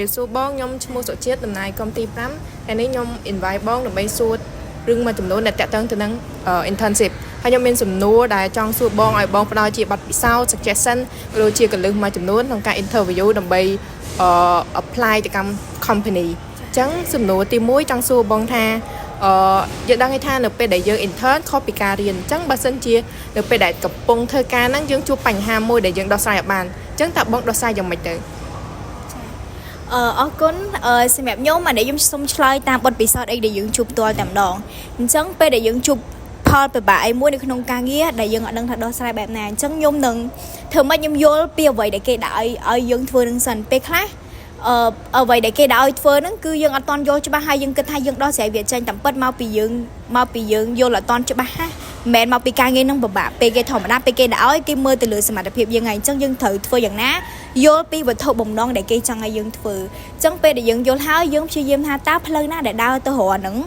số bong nhom mua sổ chết tầm này công ty lắm anh ấy nhom invite bong được bay suốt rừng mà chủng nô là tẹt tăng từ năng internship hay nhom bên chủng nô đại trong số bong ai bong phải chỉ bắt bị sao suggestion rồi chỉ cần lưng mà chủng nô trong cái interview đồng bay apply cho company chẳng chủng nô tìm mũi trong số bong tha giờ đang hay tha đượcไป đại dương intern copy ca riêng chẳng bà sân chia đượcไป đại cặp bông thơ ca năng dương chụp bành hà môi đại dương đo sai ở bàn chẳng tập bong đo sai dòng mạch tử ở con xem đẹp nhớ mà để dùng xong slide tam bật bị sao đây để dựng chụp tôi tạm đòn chẳng pe để dựng chụp Paulไปบ่ายmua được không ca nghĩa để dựng ở đằng thật đó saiแบบnày chẳng nhôm đừng thường mà nhôm vô bia vậy để kê đại ở dựng vừa đằng sân pe khác ở vậy để kê đại vừa nó cứ dựng ở toàn vô cho ba hai dựng kịch hai dựng đó sẽ việt tranh tầm bật mau bị dựng vô là toàn cho ba mẹ mau bị ca nghe nông bả pe kê thòng mà pe kê đã cái mưa từ lửa xem mặt đẹp dân ngày chẳng dân thử vừa dạng ná vô pi vật thâu bồng non để kê chẳng ai dân thử chẳng pe để dân vô háo dân chưa dân ha táp lơ ná để đau tôi hộ nứng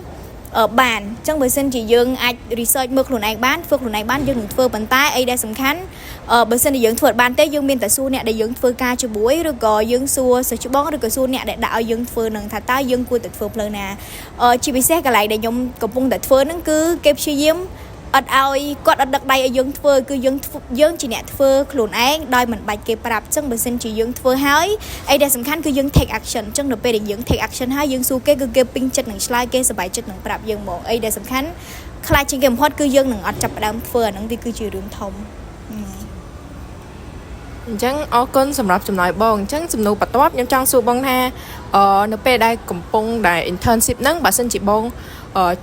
ở bàn chẳng bởi xin chỉ dân ai research mực luôn này bán phước luôn này bán dân thưa bàn tay ai đây sầm khánh bởi xin thì dân thưa bàn tay dân miền tại xu nè để dân thưa ca cho buổi rồi gọi dân xua sẽ cho bón rồi gọi xu nè để đạo dân thưa nâng thà tay dân cua tại phước lơ nè chỉ bị xét cả lại để nhung cầm bông tại phước nó cứ kẹp chưa diếm ở ai có ở đặc đây ở dân thưa cứ dân chỉ nè thưa luôn ấy đôi mình bài kẹp bạp chẳng bởi xin chỉ dân thưa hái ai đây sầm khánh cứ dân take action chẳng được về để dân take action hái dân xu cái cứ kẹp pin chất nâng slide cái sờ bài chất nâng bạp dân một ai đây sầm khánh khai trên game hot cứ dân nâng ở chập đám thưa nâng thì cứ chịu đường thông chẳng ở con sầmรับsầm nói bong chẳng sầm nô bát top nhắm trong su bong ha nó peได้កំពុងដែល internship ហ្នឹងបើសិនជាបង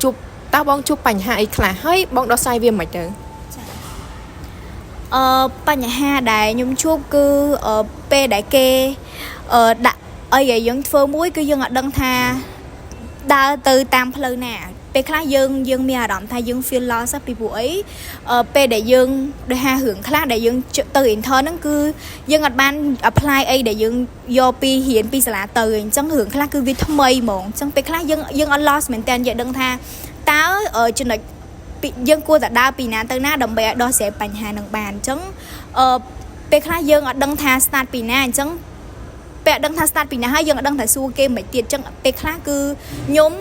ជួបតើបងជួបបញ្ហាអីខ្លះហើយបងដោះស្រាយវាមិនទៅបញ្ហាដែលខ្ញុំជួបគឺពេលដែលគេដាក់អីឲ្យយើងធ្វើមួយគឺយើងអត់ដឹងថាដើរទៅតាមផ្លូវណាពេលខ្លះយើងមានអារម្មណ៍ថាយើង feel lost ពីពួកអីពេលដែលយើងដោយហារឿងខ្លះដែលយើងទៅ intern ហ្នឹងគឺយើងអត់បាន apply អីដែលយើងយកពីរៀនពីសាលាទៅអញ្ចឹងរឿងខ្លះគឺវាថ្មីហ្មងអញ្ចឹងពេលខ្លះយើងអត់ lost មែនតើយើងដឹងថាតើចំណុចយើងគួរតែដើរពីណាទៅណាដើម្បីឲ្យដោះស្រាយបញ្ហានឹងបានអញ្ចឹងពេលខ្លះយើងអត់ដឹងថា start ពីណាអញ្ចឹងពេលដឹងថា start ពីណាហើយយើងអត់ដឹងថាសួរគេមិនទៀតអញ្ចឹងពេលខ្លះគឺខ្ញុំ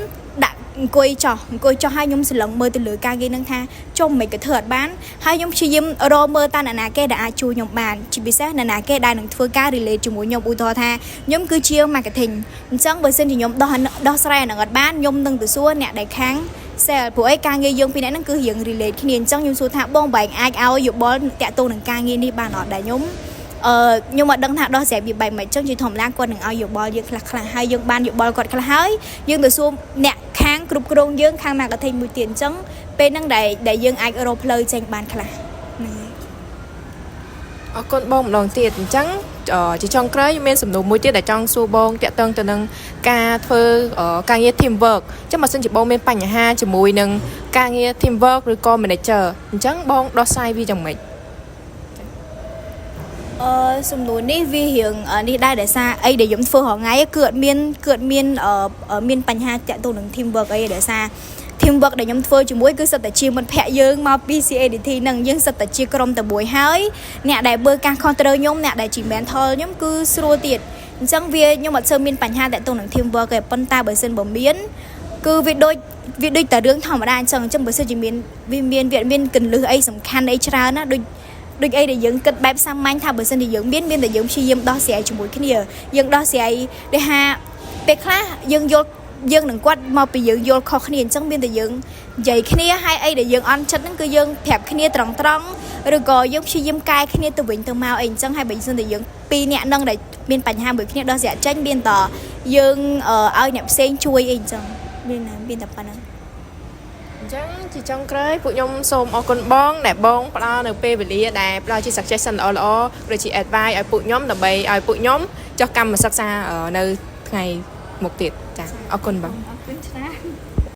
ដាក់អង្គុយចោះឲ្យខ្ញុំសន្លឹងមើលទៅលើការងារនឹងថាចុះមិនក៏ធ្វើអត់បានហើយខ្ញុំព្យាយាមរកមើលតើអ្នកណាគេដែលអាចជួយខ្ញុំបានជាពិសេសអ្នកណាគេដែលនឹងធ្វើការ relate ជាមួយខ្ញុំឧទាហរណ៍ថាខ្ញុំគឺជា marketing អញ្ចឹងបើសិនជាខ្ញុំដោះស្រាយនឹងអត់បានខ្ញុំនឹងទៅសួរអ្នកដែលខាង sale ព្រោះឯការងារយើងពីរនាក់ហ្នឹងគឺរៀង relate គ្នាអញ្ចឹងខ្ញុំសួរថាបងបែងអាចឲ្យយោបល់តាក់ទងនឹងការងារនេះបានអត់ដែលខ្ញុំអត់ដឹងថាដោះស្រាយវាបែបម៉េចអញ្ចឹងជាធម្មតាគាត់នឹងឲ្យយោបល់យើងខ្លះហើយយើងបានយោបល់គាត់ខ្លះហើយយើងទៅសួរអ្នកខាងគ្រប់គ្រងយើងខាង marketing មួយទៀតអញ្ចឹងពេលហ្នឹងដែលយើងអាចរកផ្លូវចេញបានខ្លះហ្នឹងហើយអរគុណបងម្ដងទៀតអញ្ចឹងជាចុងក្រោយមានសំណួរមួយទៀតដែលចង់សួរបងតាក់ទងទៅនឹងការធ្វើការងារ team work អញ្ចឹងបើសិនជាបងមានបញ្ហាជាមួយនឹងការងារ team work ឬក៏ manager អញ្ចឹងបងដោះស្រាយវាយ៉ាងម៉េចសំណួរនេះវារៀងនេះដែរដោយសារអីដែលខ្ញុំធ្វើរាល់ថ្ងៃគឺអត់មានបញ្ហាតាក់ទងនឹង team work អីដោយសារ team work ដែលខ្ញុំធ្វើជាមួយគឺសិតតែជាមិត្តភ័ក្តិយើងមកពី CADT ហ្នឹងយើងសិតតែជាក្រុមតែមួយហើយអ្នកដែលបើការខុសត្រូវខ្ញុំអ្នកដែលជា mentor ខ្ញុំគឺស្រួលទៀតអញ្ចឹងខ្ញុំអត់សូវមានបញ្ហាតាក់ទងនឹង team work ទេប៉ុន្តែបើសិនបើមានគឺវាដូចតែរឿងធម្មតាអញ្ចឹងបើសិនជាមានវាមានកន្លឹះអីសំខាន់អីច្រើនណាដូចអីដែលយើងគិតបែបសាមញ្ញថាបើសិនជាយើងមានតែយើងព្យាយាមដោះស្រាយជាមួយគ្នាយើងដោះស្រាយដែលថាពេលខ្លះយើងនឹងគាត់មកពីយើងយល់ខុសគ្នាអញ្ចឹងមានតែយើងនិយាយគ្នាហើយអីដែលយើងអន់ចិត្តហ្នឹងគឺយើងប្រាប់គ្នាត្រង់ឬក៏យើងព្យាយាមកែគ្នាទៅវិញទៅមកអីអញ្ចឹងហើយបើសិនតែយើងពីរនាក់ហ្នឹងដែលមានបញ្ហាមួយគ្នាដោះស្រាយចេញមានតែយើងឲ្យអ្នកផ្សេងជួយអីអញ្ចឹងមានតែប៉ុណ្ណឹងអញ្ចឹងជាចុងក្រោយពួកខ្ញុំសូមអរគុណបងដែលបងផ្ដល់នៅពេលវេលាដែលផ្ដល់ជា suggestion ល្អឬជា advice ឲ្យពួកខ្ញុំដើម្បីឲ្យពួកខ្ញុំចុះកម្មសិក្សានៅថ្ងៃមុខទៀតចាអរគុណបងអរគុណ